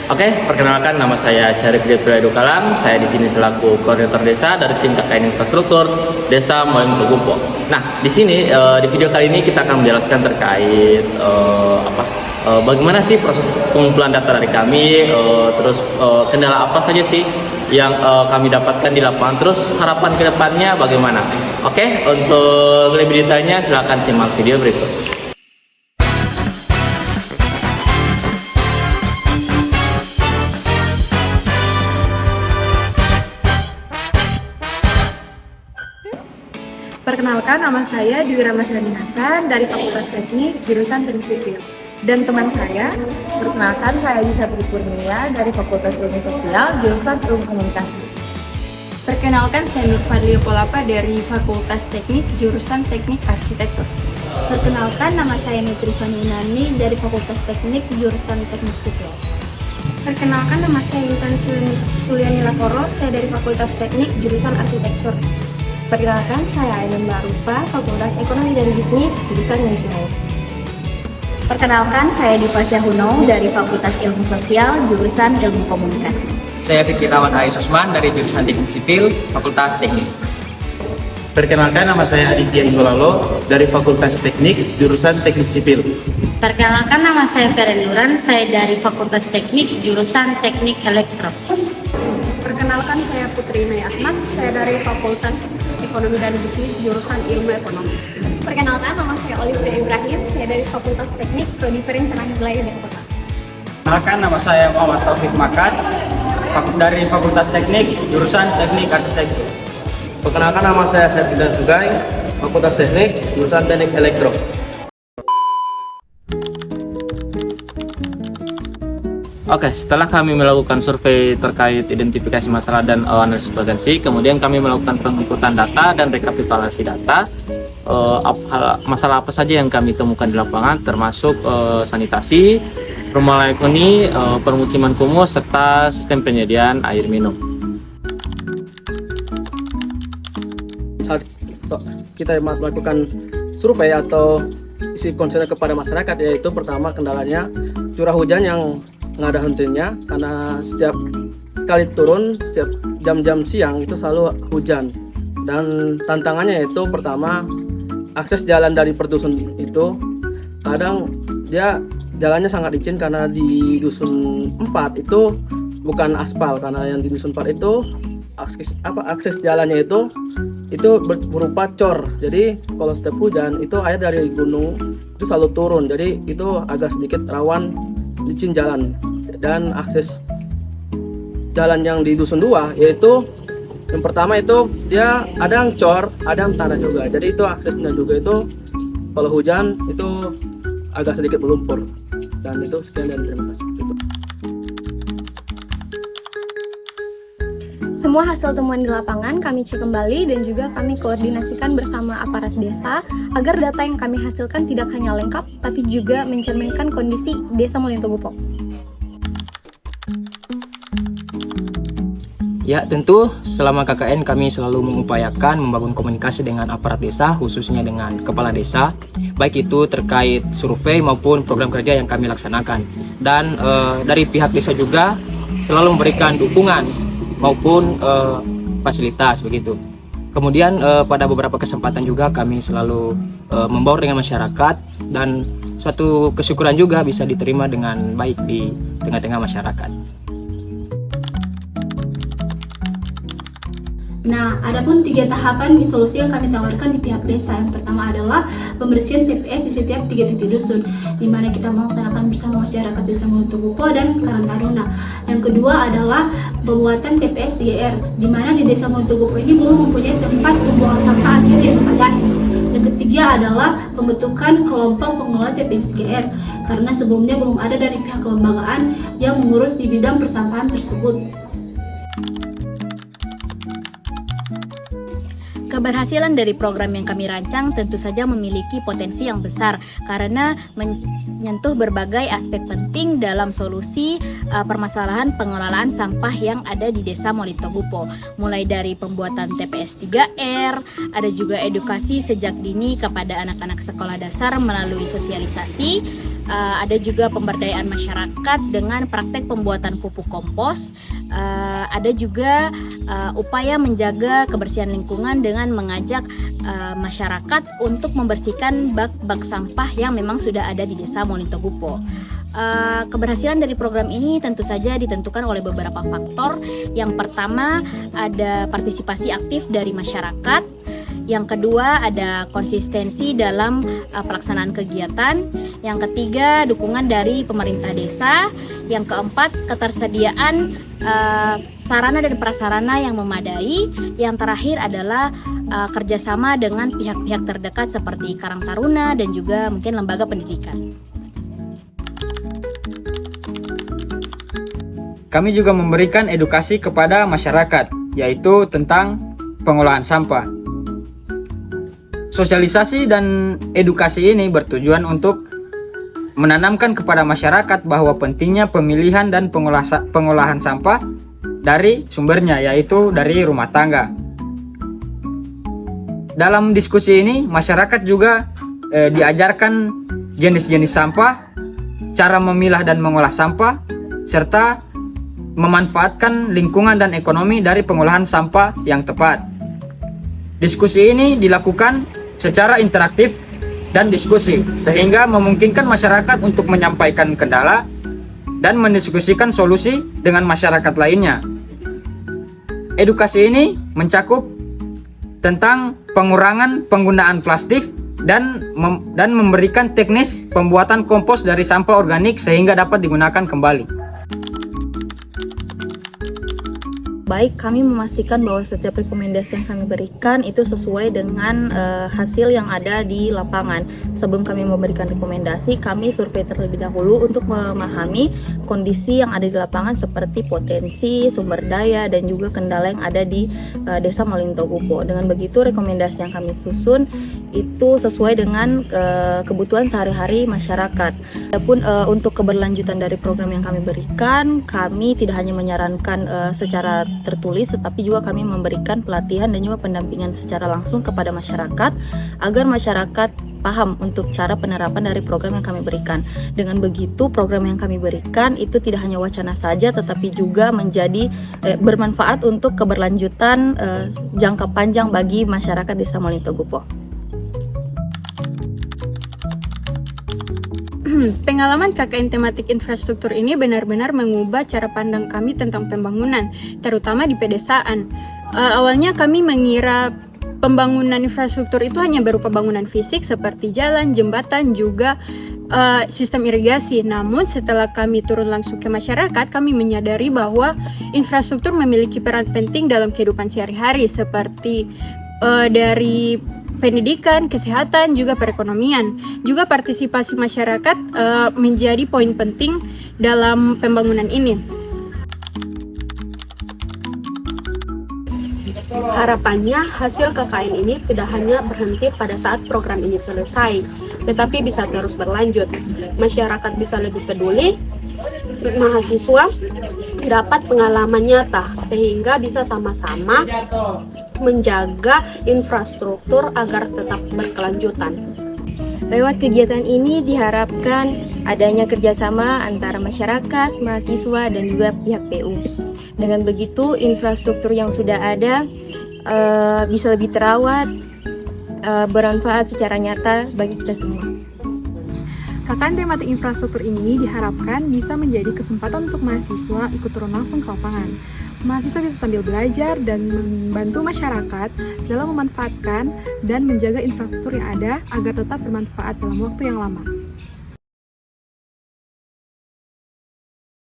Oke, perkenalkan nama saya Syarif Jatulah Edukalam. Saya di sini selaku koordinator desa dari tim KKN Infrastruktur Desa Moling Togupo. Nah, di sini di video kali ini kita akan menjelaskan terkait bagaimana sih proses pengumpulan data dari kami, terus kendala apa saja sih yang kami dapatkan di lapangan, terus harapan kedepannya bagaimana. Oke, untuk lebih detailnya silakan simak video berikut. Perkenalkan, nama saya Dwi Ramadhani Hasan dari Fakultas Teknik jurusan Teknik Sipil. Dan teman saya, perkenalkan saya Lisa Kurnia dari Fakultas Ilmu Sosial jurusan Ilmu Komunikasi. Perkenalkan, saya Nur Fadlia Polapa dari Fakultas Teknik jurusan Teknik Arsitektur. Perkenalkan, nama saya Nitri Fanunani dari Fakultas Teknik jurusan Teknik Sipil. Perkenalkan, nama saya Intan Suliani Lakoros, saya dari Fakultas Teknik jurusan Arsitektur. Perkenalkan, saya Ainun Ma'rufa, Fakultas Ekonomi dan Bisnis, jurusan Manajemen. Perkenalkan, saya Diva Syahuno dari Fakultas Ilmu Sosial, jurusan Ilmu Komunikasi. Saya Fikri Rawan Ais Usman dari jurusan Teknik Sipil, Fakultas Teknik. Perkenalkan, nama saya Aditya Ingolalo dari Fakultas Teknik, jurusan Teknik Sipil. Perkenalkan, nama saya Feren Nuran, saya dari Fakultas Teknik, jurusan Teknik Elektro. Perkenalkan, saya Putri Inai Ahmad, saya dari Fakultas Ekonomi dan Bisnis, jurusan Ilmu Ekonomi. Perkenalkan, nama saya Olivia Ibrahim, saya dari Fakultas Teknik, Prodi Perencanaan Wilayah dan Kota. Perkenalkan, nama saya Muhammad Taufik Makat dari Fakultas Teknik, jurusan Teknik Arsitektur. Perkenalkan, nama saya Sertidan Sugai, Fakultas Teknik, jurusan Teknik Elektro. Oke, setelah kami melakukan survei terkait identifikasi masalah dan analisis potensi, kemudian kami melakukan penginputan data dan rekapitulasi data. Masalah apa saja yang kami temukan di lapangan, termasuk sanitasi, perumahan ekonomi, permukiman kumuh, serta sistem penyediaan air minum. Saat kita melakukan survei atau isi konsen kepada masyarakat, yaitu pertama kendalanya curah hujan yang nggak ada hentinya, karena setiap kali turun, setiap jam-jam siang itu selalu hujan. Dan tantangannya yaitu pertama, akses jalan dari per dusun itu kadang dia jalannya sangat licin, karena di dusun 4 itu bukan aspal, karena yang di dusun 4 itu akses jalannya itu berupa cor. Jadi kalau setiap hujan itu air dari gunung itu selalu turun, jadi itu agak sedikit rawan licin jalan. Dan akses jalan yang di dusun 2 yaitu yang pertama itu dia ada yang cor, ada yang tanah juga, jadi itu aksesnya juga itu kalau hujan itu agak sedikit melumpur. Dan itu sekian dan terima kasih. semua hasil temuan di lapangan kami cek kembali dan juga kami koordinasikan bersama aparat desa agar data yang kami hasilkan tidak hanya lengkap, tapi juga mencerminkan kondisi Desa Moling Togupo. Ya, tentu selama KKN kami selalu mengupayakan membangun komunikasi dengan aparat desa, khususnya dengan kepala desa, baik itu terkait survei maupun program kerja yang kami laksanakan. Dan dari pihak desa juga selalu memberikan dukungan maupun fasilitas begitu. Kemudian pada beberapa kesempatan juga kami selalu membaur dengan masyarakat, dan suatu kesyukuran juga bisa diterima dengan baik di tengah-tengah masyarakat. Nah, adapun 3 tahapan di solusi yang kami tawarkan di pihak desa. Yang pertama adalah pembersihan TPS di setiap 3 titik dusun, di mana kita melaksanakan bersama masyarakat Desa Moling Togupo dan Karang Taruna. Yang kedua adalah pembuatan TPS 3R, di mana di Desa Moling Togupo ini belum mempunyai tempat pembuangan sampah akhir yang memadai. Yang ketiga adalah pembentukan kelompok pengelola TPS 3R, karena sebelumnya belum ada dari pihak kelembagaan yang mengurus di bidang persampahan tersebut. Keberhasilan dari program yang kami rancang tentu saja memiliki potensi yang besar karena menyentuh berbagai aspek penting dalam solusi permasalahan pengelolaan sampah yang ada di Desa Moling Togupo. Mulai dari pembuatan TPS 3R, ada juga edukasi sejak dini kepada anak-anak sekolah dasar melalui sosialisasi, ada juga pemberdayaan masyarakat dengan praktek pembuatan pupuk kompos, ada juga upaya menjaga kebersihan lingkungan dengan mengajak masyarakat untuk membersihkan bak-bak sampah yang memang sudah ada di Desa Monitogupo. Keberhasilan dari program ini tentu saja ditentukan oleh beberapa faktor. Yang pertama, ada partisipasi aktif dari masyarakat. Yang kedua, ada konsistensi dalam pelaksanaan kegiatan. Yang ketiga, dukungan dari pemerintah desa. Yang keempat, ketersediaan sarana dan prasarana yang memadai. Yang terakhir adalah kerjasama dengan pihak-pihak terdekat seperti Karang Taruna dan juga mungkin lembaga pendidikan. Kami juga memberikan edukasi kepada masyarakat, yaitu tentang pengolahan sampah. Sosialisasi dan edukasi ini bertujuan untuk menanamkan kepada masyarakat bahwa pentingnya pemilihan dan pengolahan sampah dari sumbernya, yaitu dari rumah tangga. Dalam diskusi ini, masyarakat juga diajarkan jenis-jenis sampah, cara memilah dan mengolah sampah, serta memanfaatkan lingkungan dan ekonomi dari pengolahan sampah yang tepat. Diskusi ini dilakukan secara interaktif dan diskusi, sehingga memungkinkan masyarakat untuk menyampaikan kendala dan mendiskusikan solusi dengan masyarakat lainnya. Edukasi ini mencakup tentang pengurangan penggunaan plastik dan memberikan teknis pembuatan kompos dari sampah organik sehingga dapat digunakan kembali. Baik, kami memastikan bahwa setiap rekomendasi yang kami berikan itu sesuai dengan hasil yang ada di lapangan. Sebelum kami memberikan rekomendasi, kami survei terlebih dahulu untuk memahami kondisi yang ada di lapangan seperti potensi, sumber daya, dan juga kendala yang ada di Desa Monitogupo. Dengan begitu, rekomendasi yang kami susun itu sesuai dengan kebutuhan sehari-hari masyarakat. Adapun untuk keberlanjutan dari program yang kami berikan, kami tidak hanya menyarankan secara tertulis, tetapi juga kami memberikan pelatihan dan juga pendampingan secara langsung kepada masyarakat agar masyarakat paham untuk cara penerapan dari program yang kami berikan. Dengan begitu, program yang kami berikan itu tidak hanya wacana saja, tetapi juga menjadi bermanfaat untuk keberlanjutan jangka panjang bagi masyarakat Desa Monitogupo. Pengalaman KKN tematik infrastruktur ini benar-benar mengubah cara pandang kami tentang pembangunan, terutama di pedesaan. Awalnya kami mengira pembangunan infrastruktur itu hanya berupa bangunan fisik seperti jalan, jembatan, juga sistem irigasi. Namun setelah kami turun langsung ke masyarakat, kami menyadari bahwa infrastruktur memiliki peran penting dalam kehidupan sehari-hari seperti dari pendidikan, kesehatan, juga perekonomian. Juga partisipasi masyarakat menjadi poin penting dalam pembangunan ini. Harapannya hasil KKN ini tidak hanya berhenti pada saat program ini selesai, tetapi bisa terus berlanjut. Masyarakat bisa lebih peduli, mahasiswa dapat pengalaman nyata, sehingga bisa sama-sama menjaga infrastruktur agar tetap berkelanjutan. Lewat kegiatan ini diharapkan adanya kerjasama antara masyarakat, mahasiswa, dan juga pihak PU. Dengan begitu, infrastruktur yang sudah ada bisa lebih terawat, bermanfaat secara nyata bagi kita semua. KKN tematik infrastruktur ini diharapkan bisa menjadi kesempatan untuk mahasiswa ikut turun langsung ke lapangan. Mahasiswa bisa sambil belajar dan membantu masyarakat dalam memanfaatkan dan menjaga infrastruktur yang ada agar tetap bermanfaat dalam waktu yang lama.